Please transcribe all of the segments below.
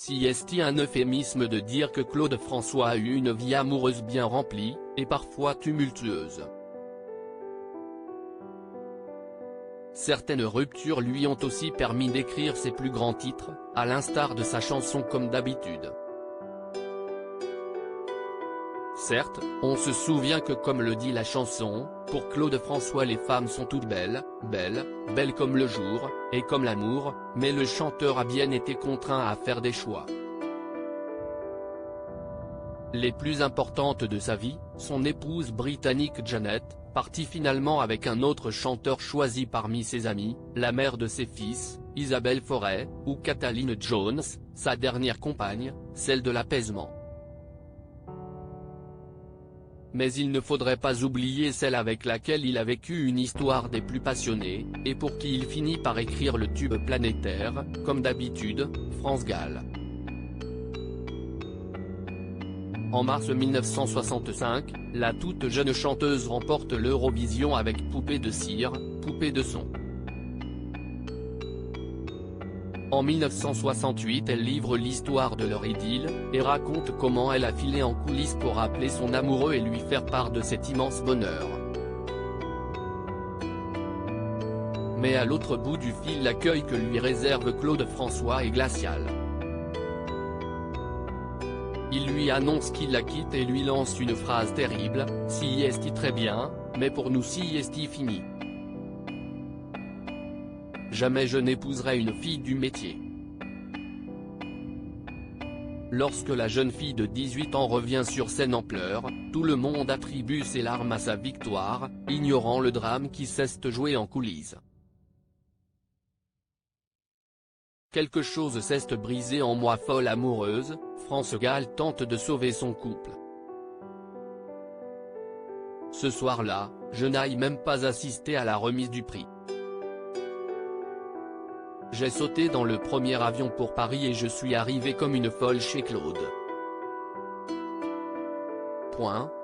Si est un euphémisme de dire que Claude François a eu une vie amoureuse bien remplie, et parfois tumultueuse. Certaines ruptures lui ont aussi permis d'écrire ses plus grands titres, à l'instar de sa chanson Comme d'habitude. Certes, on se souvient que comme le dit la chanson, pour Claude François les femmes sont toutes belles, belles, belles comme le jour, et comme l'amour, mais le chanteur a bien été contraint à faire des choix. Les plus importantes de sa vie, son épouse britannique Janet, partie finalement avec un autre chanteur choisi parmi ses amis, la mère de ses fils, Isabelle Forêt, ou Cataline Jones, sa dernière compagne, celle de l'apaisement. Mais il ne faudrait pas oublier celle avec laquelle il a vécu une histoire des plus passionnées, et pour qui il finit par écrire le tube planétaire, Comme d'habitude, France Gall. En mars 1965, la toute jeune chanteuse remporte l'Eurovision avec Poupée de cire, Poupée de son. En 1968 elle livre l'histoire de leur idylle, et raconte comment elle a filé en coulisses pour appeler son amoureux et lui faire part de cet immense bonheur. Mais à l'autre bout du fil l'accueil que lui réserve Claude François est glacial. Il lui annonce qu'il la quitte et lui lance une phrase terrible, « Si est très bien, mais pour nous si est fini. Jamais je n'épouserai une fille du métier ». Lorsque la jeune fille de 18 ans revient sur scène en pleurs, tout le monde attribue ses larmes à sa victoire, ignorant le drame qui cesse de jouer en coulisses. Quelque chose s'est brisé en moi folle amoureuse, France Gall tente de sauver son couple. Ce soir-là, je n'aille même pas assister à la remise du prix. J'ai sauté dans le premier avion pour Paris et je suis arrivé comme une folle chez Claude.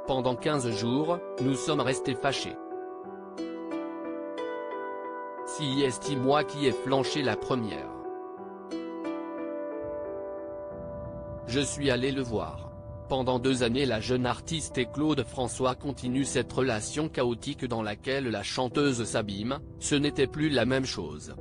Pendant 15 jours, nous sommes restés fâchés. Si est moi qui ai flanché la première. Je suis allé le voir. Pendant 2 années la jeune artiste et Claude François continuent cette relation chaotique dans laquelle la chanteuse s'abîme, ce n'était plus la même chose.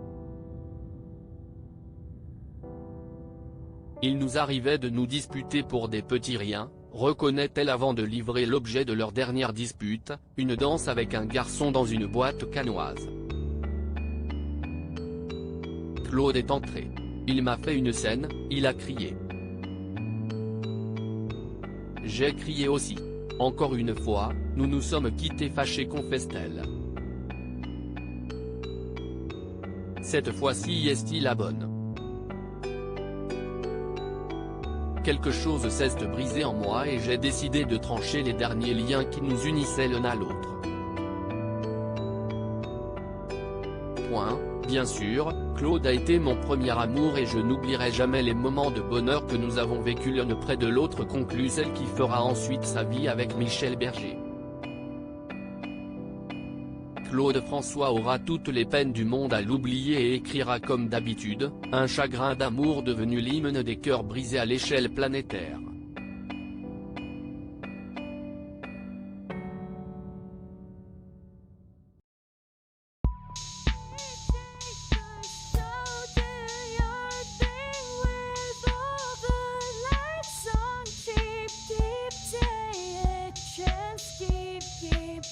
Il nous arrivait de nous disputer pour des petits riens, reconnaît-elle avant de livrer l'objet de leur dernière dispute, une danse avec un garçon dans une boîte cannoise. Claude est entré. Il m'a fait une scène, il a crié. J'ai crié aussi. Encore une fois, nous nous sommes quittés fâchés, confesse-t-elle. Cette fois-ci est-il la bonne? Quelque chose s'est brisé en moi et j'ai décidé de trancher les derniers liens qui nous unissaient l'un à l'autre. Bien sûr, Claude a été mon premier amour et je n'oublierai jamais les moments de bonheur que nous avons vécus l'un près de l'autre, conclut celle qui fera ensuite sa vie avec Michel Berger. Claude François aura toutes les peines du monde à l'oublier et écrira comme d'habitude, un chagrin d'amour devenu l'hymne des cœurs brisés à l'échelle planétaire. Keep